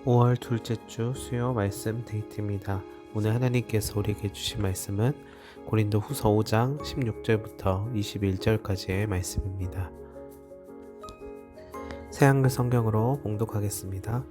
5월 둘째 주 수요 말씀 데이트입니다. 오늘 하나님께서 우리에게 주신 말씀은 고린도 후서 5장 16절부터 21절까지의 말씀입니다. 새한글 성경으로 봉독하겠습니다.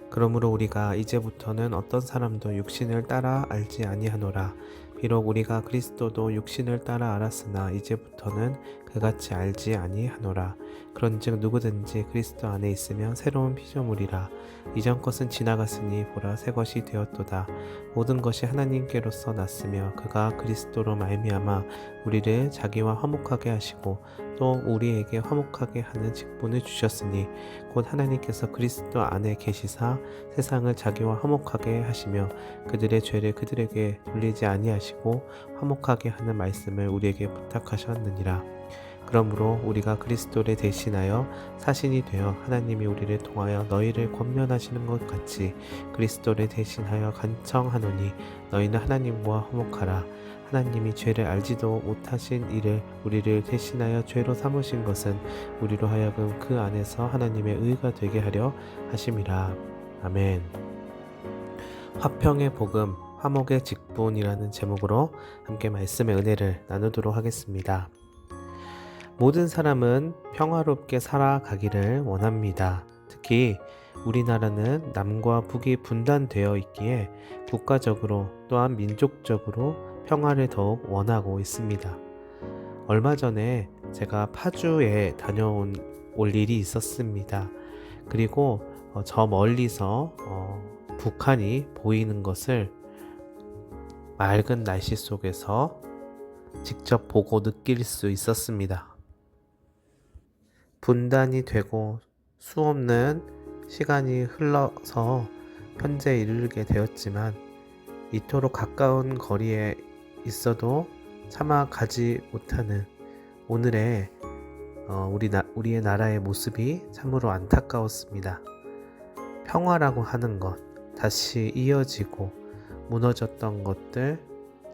그러므로 우리가 이제부터는 어떤 사람도 육신을 따라 알지 아니하노라. 비록 우리가 그리스도도 육신을 따라 알았으나 이제부터는 그같이 알지 아니하노라. 그런즉 누구든지 그리스도 안에 있으면 새로운 피조물이라. 이전 것은 지나갔으니 보라 새 것이 되었도다. 모든 것이 하나님께로서 났으며 그가 그리스도로 말미암아 우리를 자기와 화목하게 하시고 또 우리에게 화목하게 하는 직분을 주셨으니 곧 하나님께서 그리스도 안에 계시사 세상을 자기와 화목하게 하시며 그들의 죄를 그들에게 돌리지 아니하시고 화목하게 하는 말씀을 우리에게 부탁하셨느니라. 그러므로 우리가 그리스도를 대신하여 사신이 되어 하나님이 우리를 통하여 너희를 권면하시는 것 같이 그리스도를 대신하여 간청하노니 너희는 하나님과 화목하라. 하나님이 죄를 알지도 못하신 이를 우리를 대신하여 죄로 삼으신 것은 우리로 하여금 그 안에서 하나님의 의가 되게 하려 하심이라. 아멘. 화평의 복음, 화목의 직분이라는 제목으로 함께 말씀의 은혜를 나누도록 하겠습니다. 모든 사람은 평화롭게 살아가기를 원합니다. 특히 우리나라는 남과 북이 분단되어 있기에 국가적으로 또한 민족적으로 평화를 더욱 원하고 있습니다. 얼마 전에 제가 파주에 올 일이 있었습니다. 그리고 저 멀리서 북한이 보이는 것을 맑은 날씨 속에서 직접 보고 느낄 수 있었습니다. 분단이 되고 수없는 시간이 흘러서 현재 이르게 되었지만 이토록 가까운 거리에 있어도 차마 가지 못하는 오늘의 우리의 나라의 모습이 참으로 안타까웠습니다. 평화라고 하는 것, 다시 이어지고 무너졌던 것들,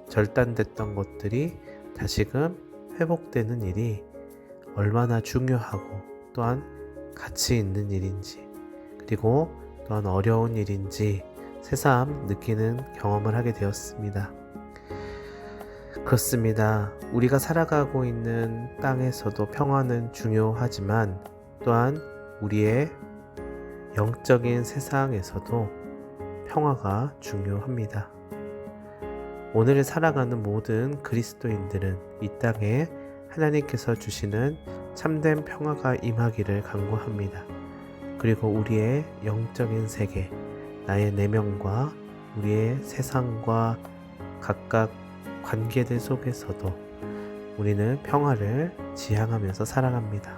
절단됐던 것들이 다시금 회복되는 일이 얼마나 중요하고 또한 가치 있는 일인지, 그리고 또한 어려운 일인지 새삼 느끼는 경험을 하게 되었습니다. 그렇습니다. 우리가 살아가고 있는 땅에서도 평화는 중요하지만 또한 우리의 영적인 세상에서도 평화가 중요합니다. 오늘을 살아가는 모든 그리스도인들은 이 땅에 하나님께서 주시는 참된 평화가 임하기를 간구합니다. 그리고 우리의 영적인 세계, 나의 내면과 우리의 세상과 각각 관계들 속에서도 우리는 평화를 지향하면서 살아갑니다.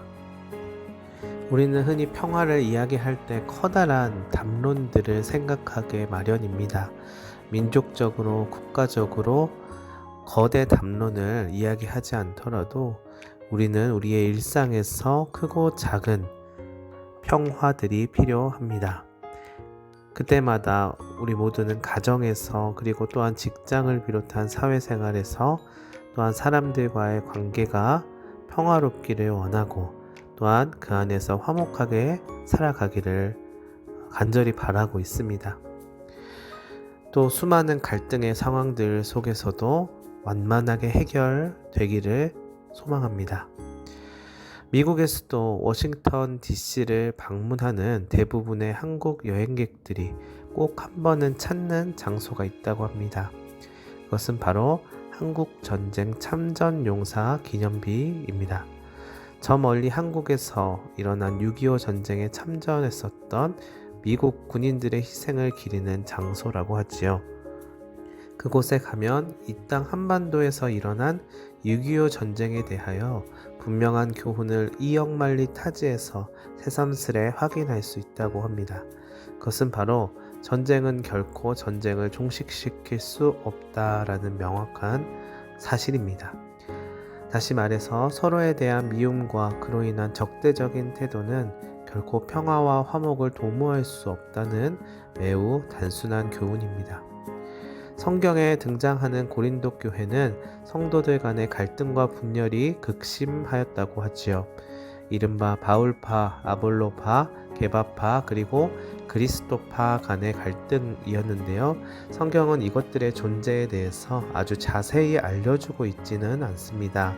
우리는 흔히 평화를 이야기할 때 커다란 담론들을 생각하게 마련입니다. 민족적으로, 국가적으로 거대 담론을 이야기하지 않더라도 우리는 우리의 일상에서 크고 작은 평화들이 필요합니다. 그때마다 우리 모두는 가정에서 그리고 또한 직장을 비롯한 사회생활에서 또한 사람들과의 관계가 평화롭기를 원하고 또한 그 안에서 화목하게 살아가기를 간절히 바라고 있습니다. 또 수많은 갈등의 상황들 속에서도 완만하게 해결되기를 소망합니다. 미국의 수도 워싱턴 DC를 방문하는 대부분의 한국 여행객들이 꼭 한 번은 찾는 장소가 있다고 합니다. 그것은 바로 한국전쟁 참전용사 기념비입니다. 저 멀리 한국에서 일어난 6.25 전쟁에 참전했었던 미국 군인들의 희생을 기리는 장소라고 하지요. 그곳에 가면 이 땅 한반도에서 일어난 6.25 전쟁에 대하여 분명한 교훈을 이억만리 타지에서 새삼스레 확인할 수 있다고 합니다. 그것은 바로 전쟁은 결코 전쟁을 종식시킬 수 없다라는 명확한 사실입니다. 다시 말해서 서로에 대한 미움과 그로 인한 적대적인 태도는 결코 평화와 화목을 도모할 수 없다는 매우 단순한 교훈입니다. 성경에 등장하는 고린도 교회는 성도들 간의 갈등과 분열이 극심하였다고 하지요. 이른바 바울파, 아볼로파, 게바파, 그리고 그리스도파 간의 갈등이었는데요. 성경은 이것들의 존재에 대해서 아주 자세히 알려주고 있지는 않습니다.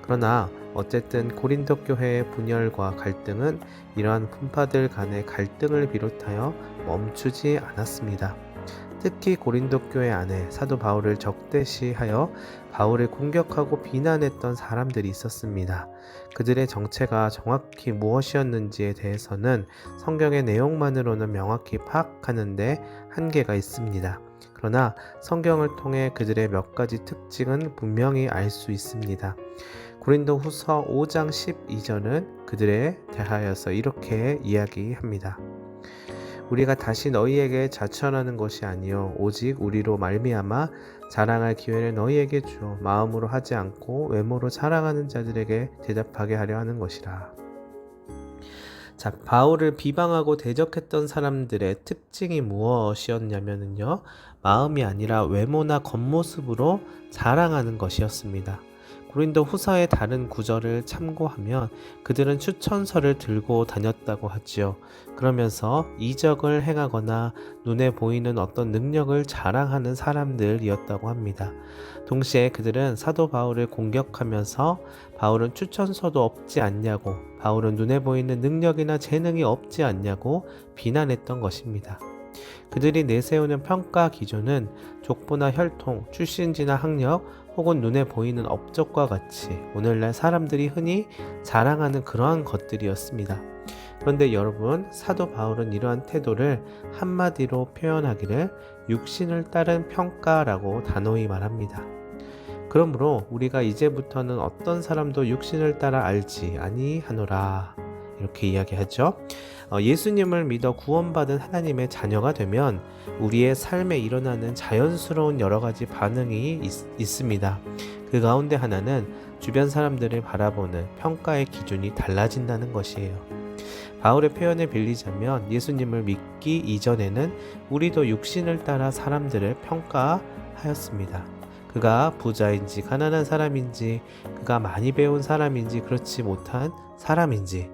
그러나 어쨌든 고린도 교회의 분열과 갈등은 이러한 분파들 간의 갈등을 비롯하여 멈추지 않았습니다. 특히 고린도 교회 안에 사도 바울을 적대시하여 바울을 공격하고 비난했던 사람들이 있었습니다. 그들의 정체가 정확히 무엇이었는지에 대해서는 성경의 내용만으로는 명확히 파악하는데 한계가 있습니다. 그러나 성경을 통해 그들의 몇 가지 특징은 분명히 알 수 있습니다. 고린도 후서 5장 12절은 그들에 대하여서 이렇게 이야기합니다. 우리가 다시 너희에게 자천하는 것이 아니요 오직 우리로 말미암아 자랑할 기회를 너희에게 주어 마음으로 하지 않고 외모로 자랑하는 자들에게 대답하게 하려 하는 것이라. 자, 바울을 비방하고 대적했던 사람들의 특징이 무엇이었냐면요, 마음이 아니라 외모나 겉모습으로 자랑하는 것이었습니다. 고린도 후서의 다른 구절을 참고하면 그들은 추천서를 들고 다녔다고 하지요. 그러면서 이적을 행하거나 눈에 보이는 어떤 능력을 자랑하는 사람들이었다고 합니다. 동시에 그들은 사도 바울을 공격하면서 바울은 추천서도 없지 않냐고, 바울은 눈에 보이는 능력이나 재능이 없지 않냐고 비난했던 것입니다. 그들이 내세우는 평가 기준은 족보나 혈통, 출신지나 학력, 혹은 눈에 보이는 업적과 같이 오늘날 사람들이 흔히 자랑하는 그러한 것들이었습니다. 그런데 여러분, 사도 바울은 이러한 태도를 한마디로 표현하기를 육신을 따른 평가라고 단호히 말합니다. 그러므로 우리가 이제부터는 어떤 사람도 육신을 따라 알지 아니하노라, 이렇게 이야기하죠. 예수님을 믿어 구원받은 하나님의 자녀가 되면 우리의 삶에 일어나는 자연스러운 여러 가지 반응이 있습니다. 그 가운데 하나는 주변 사람들을 바라보는 평가의 기준이 달라진다는 것이에요. 바울의 표현을 빌리자면 예수님을 믿기 이전에는 우리도 육신을 따라 사람들을 평가하였습니다. 그가 부자인지 가난한 사람인지, 그가 많이 배운 사람인지 그렇지 못한 사람인지,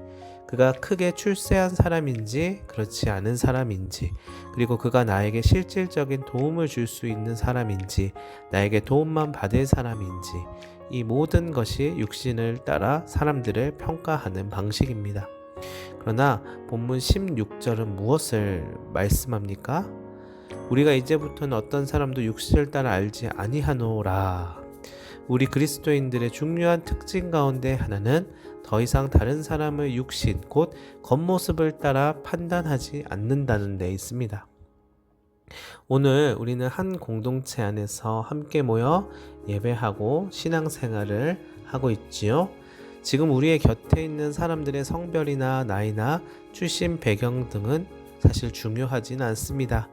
그가 크게 출세한 사람인지 그렇지 않은 사람인지, 그리고 그가 나에게 실질적인 도움을 줄 수 있는 사람인지, 나에게 도움만 받을 사람인지, 이 모든 것이 육신을 따라 사람들을 평가하는 방식입니다. 그러나 본문 16절은 무엇을 말씀합니까? 우리가 이제부터는 어떤 사람도 육신을 따라 알지 아니하노라. 우리 그리스도인들의 중요한 특징 가운데 하나는 더 이상 다른 사람의 육신, 곧 겉모습을 따라 판단하지 않는다는 데 있습니다. 오늘 우리는 한 공동체 안에서 함께 모여 예배하고 신앙생활을 하고 있지요. 지금 우리의 곁에 있는 사람들의 성별이나 나이나 출신 배경 등은 사실 중요하진 않습니다.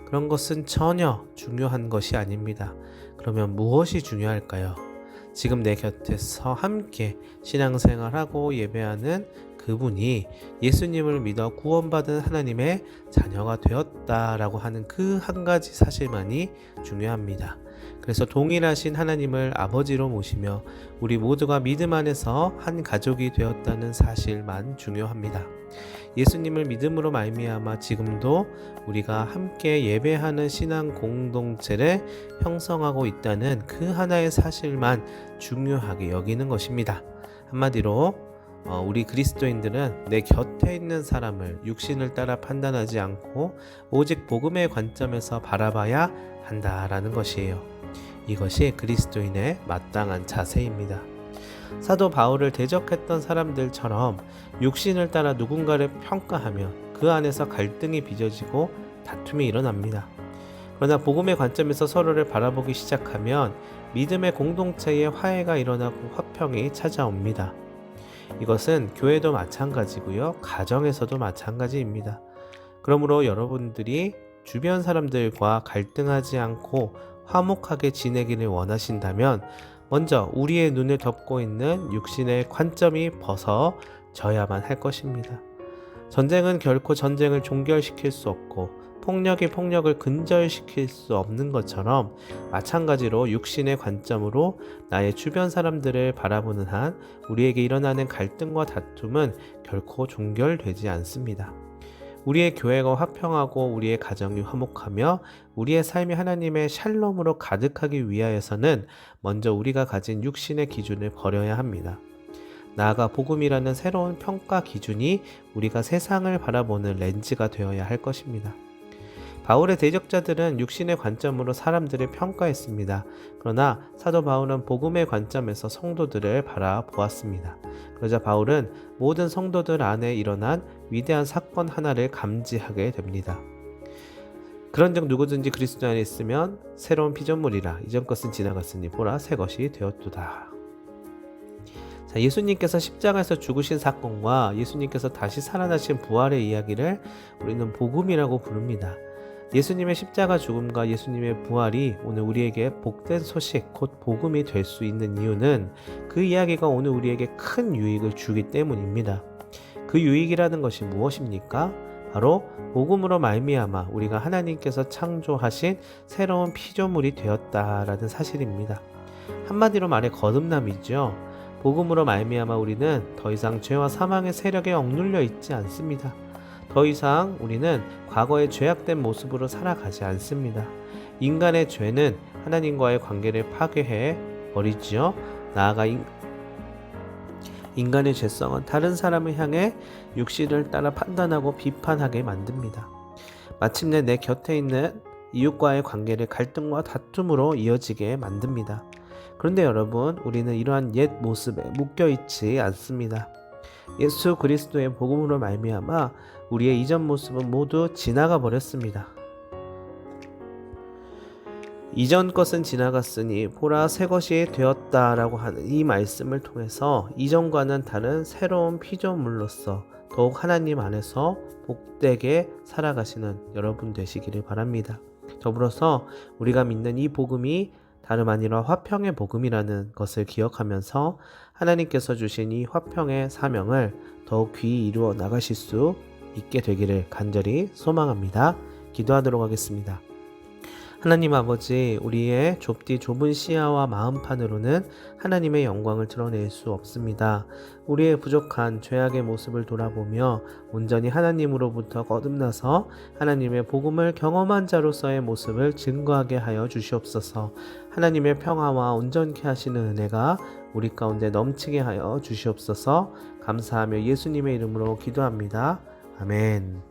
그런 것은 전혀 중요한 것이 아닙니다. 그러면 무엇이 중요할까요? 지금 내 곁에서 함께 신앙생활하고 예배하는 그분이 예수님을 믿어 구원받은 하나님의 자녀가 되었다라고 하는 그 한 가지 사실만이 중요합니다. 그래서 동일하신 하나님을 아버지로 모시며 우리 모두가 믿음 안에서 한 가족이 되었다는 사실만 중요합니다. 예수님을 믿음으로 말미암아 지금도 우리가 함께 예배하는 신앙 공동체를 형성하고 있다는 그 하나의 사실만 중요하게 여기는 것입니다. 한마디로 우리 그리스도인들은 내 곁에 있는 사람을 육신을 따라 판단하지 않고 오직 복음의 관점에서 바라봐야 한다라는 것이에요. 이것이 그리스도인의 마땅한 자세입니다. 사도 바울을 대적했던 사람들처럼 육신을 따라 누군가를 평가하면 그 안에서 갈등이 빚어지고 다툼이 일어납니다. 그러나 복음의 관점에서 서로를 바라보기 시작하면 믿음의 공동체에 화해가 일어나고 화평이 찾아옵니다. 이것은 교회도 마찬가지고요, 가정에서도 마찬가지입니다. 그러므로 여러분들이 주변 사람들과 갈등하지 않고 화목하게 지내기를 원하신다면 먼저 우리의 눈을 덮고 있는 육신의 관점이 벗어져야만 할 것입니다. 전쟁은 결코 전쟁을 종결시킬 수 없고 폭력이 폭력을 근절시킬 수 없는 것처럼 마찬가지로 육신의 관점으로 나의 주변 사람들을 바라보는 한 우리에게 일어나는 갈등과 다툼은 결코 종결되지 않습니다. 우리의 교회가 화평하고 우리의 가정이 화목하며 우리의 삶이 하나님의 샬롬으로 가득하기 위하여서는 먼저 우리가 가진 육신의 기준을 버려야 합니다. 나아가 복음이라는 새로운 평가 기준이 우리가 세상을 바라보는 렌즈가 되어야 할 것입니다. 바울의 대적자들은 육신의 관점으로 사람들을 평가했습니다. 그러나 사도 바울은 복음의 관점에서 성도들을 바라보았습니다. 그러자 바울은 모든 성도들 안에 일어난 위대한 사건 하나를 감지하게 됩니다. 그런즉 누구든지 그리스도 안에 있으면 새로운 피조물이라 이전 것은 지나갔으니 보라 새 것이 되었도다. 자, 예수님께서 십자가에서 죽으신 사건과 예수님께서 다시 살아나신 부활의 이야기를 우리는 복음이라고 부릅니다. 예수님의 십자가 죽음과 예수님의 부활이 오늘 우리에게 복된 소식, 곧 복음이 될 수 있는 이유는 그 이야기가 오늘 우리에게 큰 유익을 주기 때문입니다. 그 유익이라는 것이 무엇입니까? 바로 복음으로 말미암아 우리가 하나님께서 창조하신 새로운 피조물이 되었다라는 사실입니다. 한마디로 말해 거듭남이죠. 복음으로 말미암아 우리는 더 이상 죄와 사망의 세력에 억눌려 있지 않습니다. 더 이상 우리는 과거의 죄악된 모습으로 살아가지 않습니다. 인간의 죄는 하나님과의 관계를 파괴해 버리지요. 나아가 인간의 죄성은 다른 사람을 향해 육신을 따라 판단하고 비판하게 만듭니다. 마침내 내 곁에 있는 이웃과의 관계를 갈등과 다툼으로 이어지게 만듭니다. 그런데 여러분, 우리는 이러한 옛 모습에 묶여있지 않습니다. 예수 그리스도의 복음으로 말미암아 우리의 이전 모습은 모두 지나가 버렸습니다. 이전 것은 지나갔으니 보라 새 것이 되었다라고 하는 이 말씀을 통해서 이전과는 다른 새로운 피조물로서 더욱 하나님 안에서 복되게 살아가시는 여러분 되시기를 바랍니다. 더불어서 우리가 믿는 이 복음이 다름 아니라 화평의 복음이라는 것을 기억하면서 하나님께서 주신 이 화평의 사명을 더욱 귀히 이루어 나가실 수 있게 되기를 간절히 소망합니다. 기도하도록 하겠습니다. 하나님 아버지, 우리의 좁은 시야와 마음판으로는 하나님의 영광을 드러낼 수 없습니다. 우리의 부족한 죄악의 모습을 돌아보며 온전히 하나님으로부터 거듭나서 하나님의 복음을 경험한 자로서의 모습을 증거하게 하여 주시옵소서. 하나님의 평화와 온전케 하시는 은혜가 우리 가운데 넘치게 하여 주시옵소서. 감사하며 예수님의 이름으로 기도합니다. 아멘.